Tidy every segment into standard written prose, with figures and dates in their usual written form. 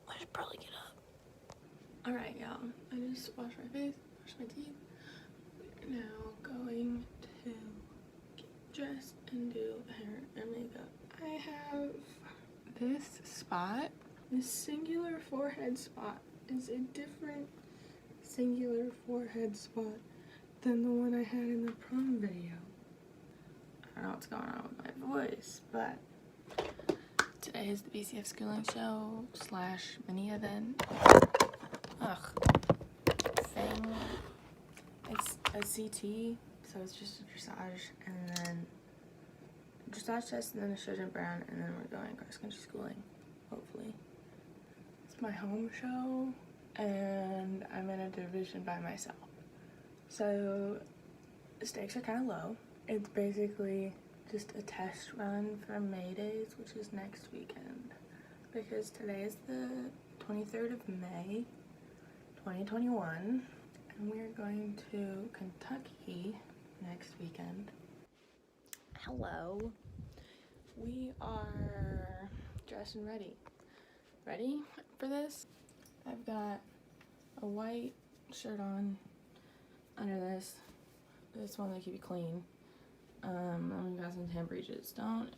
I should probably get up. Alright, y'all. I just washed my face, brushed my teeth. We're now going to get dressed and do hair and makeup. I have this spot. This singular forehead spot is a different singular forehead spot than the one I had in the prom video. I don't know what's going on with my voice, but today is the BCF schooling show / mini event. Thing. It's a CT, so it's just a dressage, and then dressage test, and then a show jump around, and then we're going cross country schooling, hopefully. It's my home show, and I'm in a division by myself. So the stakes are kind of low. It's basically just a test run for May Days, which is next weekend, because today is the 23rd of May, 2021, and we're going to Kentucky next weekend. Hello. We are dressed and ready. Ready for this? I've got a white shirt on under this one to keep it clean. I've got some tan breeches. Don't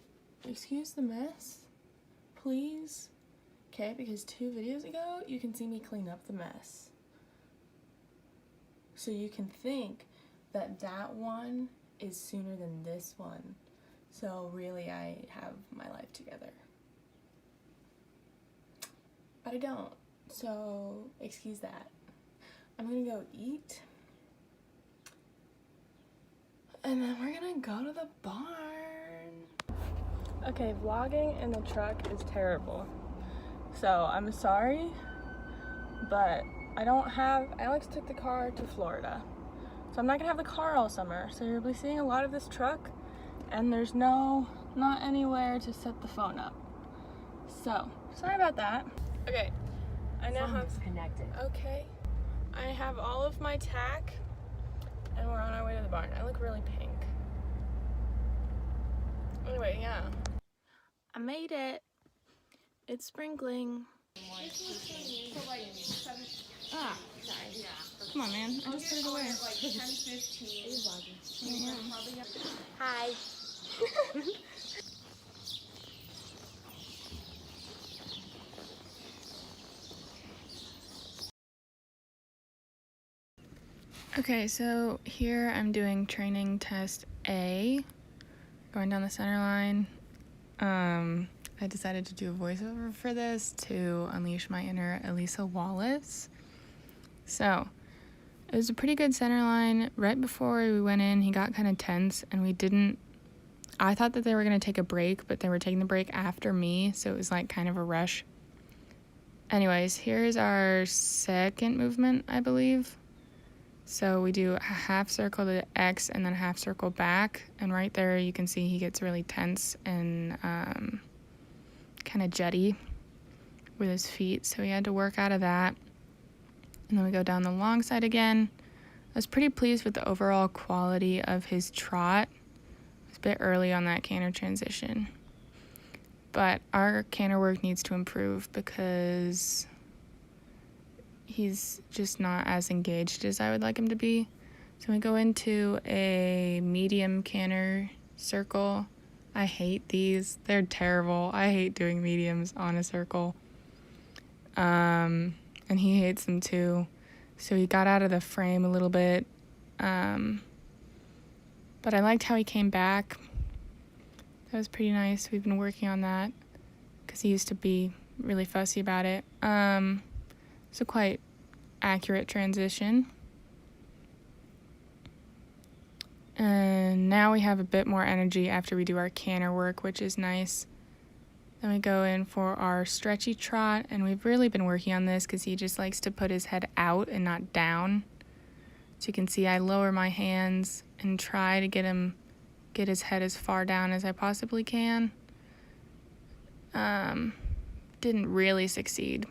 excuse the mess, please. Okay, because 2 videos ago, you can see me clean up the mess. So you can think that that one is sooner than this one. So really, I have my life together. But I don't, so excuse that. I'm gonna go eat. And then we're gonna go to the barn. Okay, vlogging in the truck is terrible. So I'm sorry, but I Alex took the car to Florida. So I'm not gonna have the car all summer. So you'll be seeing a lot of this truck, and there's not anywhere to set the phone up. So, sorry about that. Okay, I now have connected. Okay, I have all of my tack, and we're on our way to the barn. I look really pink. Anyway, yeah. I made it. It's sprinkling. Ah, come on, man. I just put it away. Like 10, 15. Yeah. Hi. Okay, so here I'm doing training test A, going down the center line. I decided to do a voiceover for this to unleash my inner Elisa Wallace. So, it was a pretty good center line. Right before we went in, he got kind of tense, and I thought that they were going to take a break, but they were taking the break after me, so it was like kind of a rush. Anyways, here's our second movement, I believe. So we do a half circle to X and then a half circle back, and right there you can see he gets really tense and kind of jetty with his feet, so he had to work out of that. And then we go down the long side again. I was pretty pleased with the overall quality of his trot. It was a bit early on that canter transition, but our canter work needs to improve because he's just not as engaged as I would like him to be. So we go into a medium canter circle. I hate these. They're terrible. I hate doing mediums on a circle. And he hates them too. So he got out of the frame a little bit. But I liked how he came back. That was pretty nice. We've been working on that because he used to be really fussy about it. So quite accurate transition. And now we have a bit more energy after we do our canter work, which is nice. Then we go in for our stretchy trot, and we've really been working on this because he just likes to put his head out and not down. So you can see I lower my hands and try to get his head as far down as I possibly can. Didn't really succeed.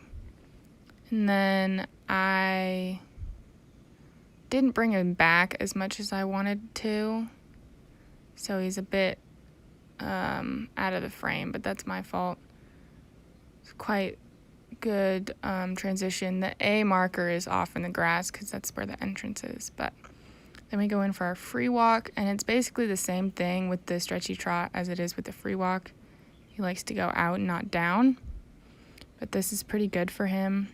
And then I didn't bring him back as much as I wanted to. So he's a bit out of the frame, but that's my fault. It's quite good transition. The A marker is off in the grass because that's where the entrance is. But then we go in for our free walk, and it's basically the same thing with the stretchy trot as it is with the free walk. He likes to go out and not down, but this is pretty good for him.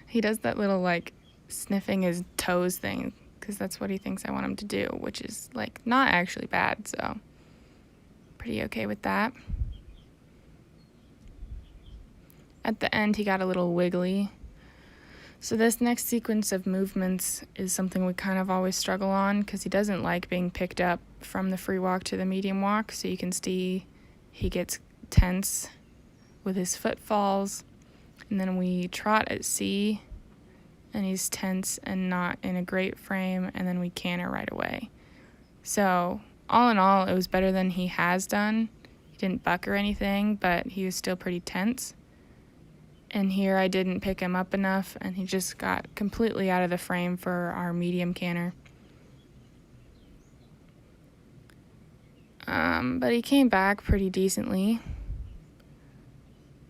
He does that little like sniffing his toes thing because that's what he thinks I want him to do, which is like not actually bad, so pretty okay with that. At the end, he got a little wiggly. So this next sequence of movements is something we kind of always struggle on because he doesn't like being picked up from the free walk to the medium walk. So you can see he gets tense with his footfalls. And then we trot at C, and he's tense and not in a great frame, and then we canter right away. So all in all, it was better than he has done. He didn't buck or anything, but he was still pretty tense. And here I didn't pick him up enough, and he just got completely out of the frame for our medium canter. But he came back pretty decently.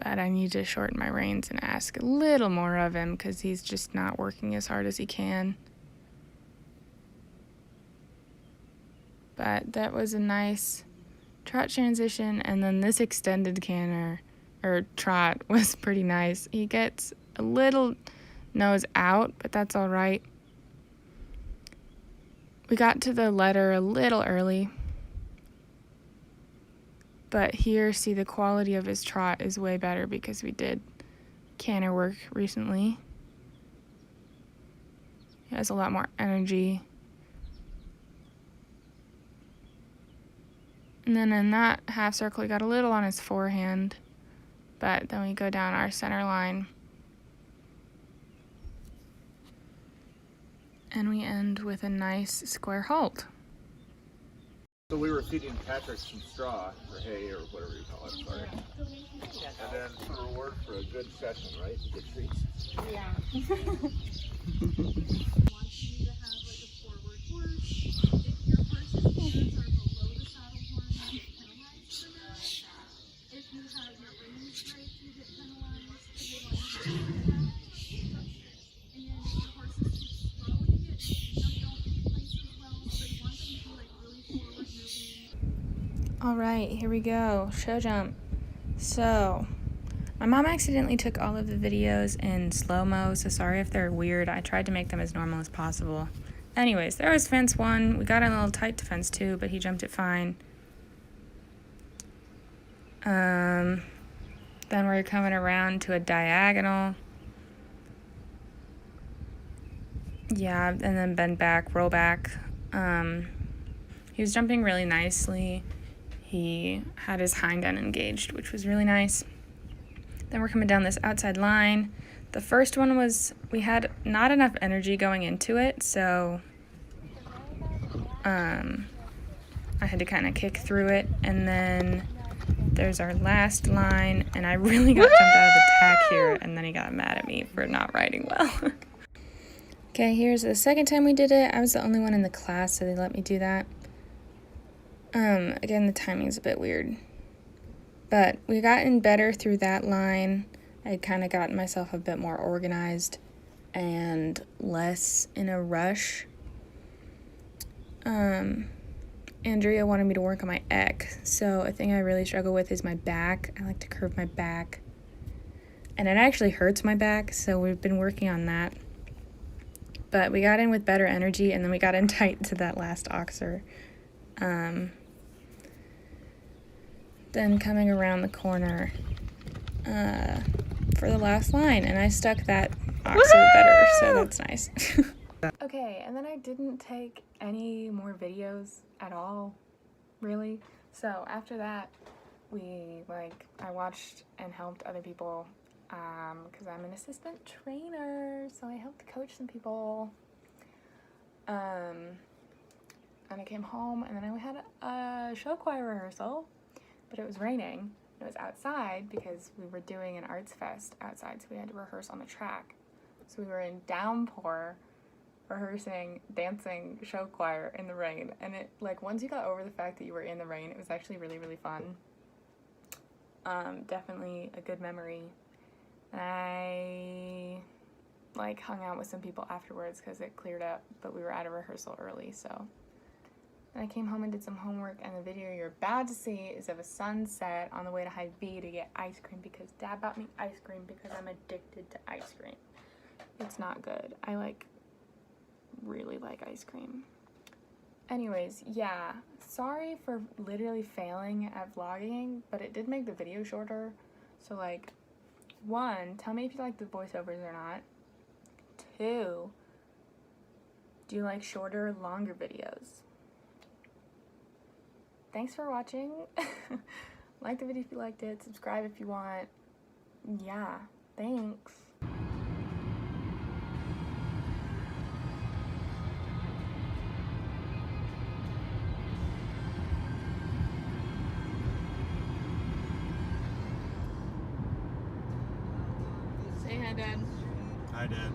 But I need to shorten my reins and ask a little more of him because he's just not working as hard as he can. But that was a nice trot transition, and then this extended canter or trot was pretty nice. He gets a little nose out, but that's all right. We got to the letter a little early, but here, see, the quality of his trot is way better because we did canter work recently. He has a lot more energy. And then in that half circle, he got a little on his forehand, but then we go down our center line. And we end with a nice square halt. So we were feeding Patrick some straw, or hay, or whatever you call it, sorry. And then for reward for a good session, right? Good treats. Yeah. All right, here we go. Show jump. So, my mom accidentally took all of the videos in slow-mo, so sorry if they're weird. I tried to make them as normal as possible. Anyways, there was fence 1. We got a little tight to fence 2, but he jumped it fine. Then we're coming around to a diagonal. Yeah, and then bend back, roll back. He was jumping really nicely. He had his hind end engaged, which was really nice. Then we're coming down this outside line. The first one was, we had not enough energy going into it, so I had to kind of kick through it. And then there's our last line, and I really got jumped out of the tack here, and then he got mad at me for not riding well. Okay, here's the second time we did it. I was the only one in the class, so they let me do that. Again, the timing's a bit weird. But we gotten better through that line. I kind of gotten myself a bit more organized and less in a rush. Andrea wanted me to work on my neck, so a thing I really struggle with is my back. I like to curve my back. And it actually hurts my back, so we've been working on that. But we got in with better energy, and then we got in tight to that last oxer. Then coming around the corner for the last line, and I stuck that oxer better, so that's nice. Okay, and then I didn't take any more videos at all, really. So after that, I watched and helped other people, because I'm an assistant trainer, so I helped coach some people. And I came home, and then I had a show choir rehearsal, but it was raining. It was outside because we were doing an arts fest outside, so we had to rehearse on the track. So we were in downpour, rehearsing, dancing show choir in the rain, and it, like, once you got over the fact that you were in the rain, it was actually really, really fun. Definitely a good memory. And I like hung out with some people afterwards because it cleared up, but we were out of rehearsal early, so. And I came home and did some homework, and the video you're about to see is of a sunset on the way to Hy-Vee to get ice cream because Dad bought me ice cream because I'm addicted to ice cream. It's not good. I really like ice cream. Anyways, yeah, sorry for literally failing at vlogging, but it did make the video shorter. So like, 1, tell me if you like the voiceovers or not. 2, do you like shorter or longer videos? Thanks for watching. Like the video if you liked it, subscribe if you want. Yeah, thanks. Say hi, Dad. Hi, Dad.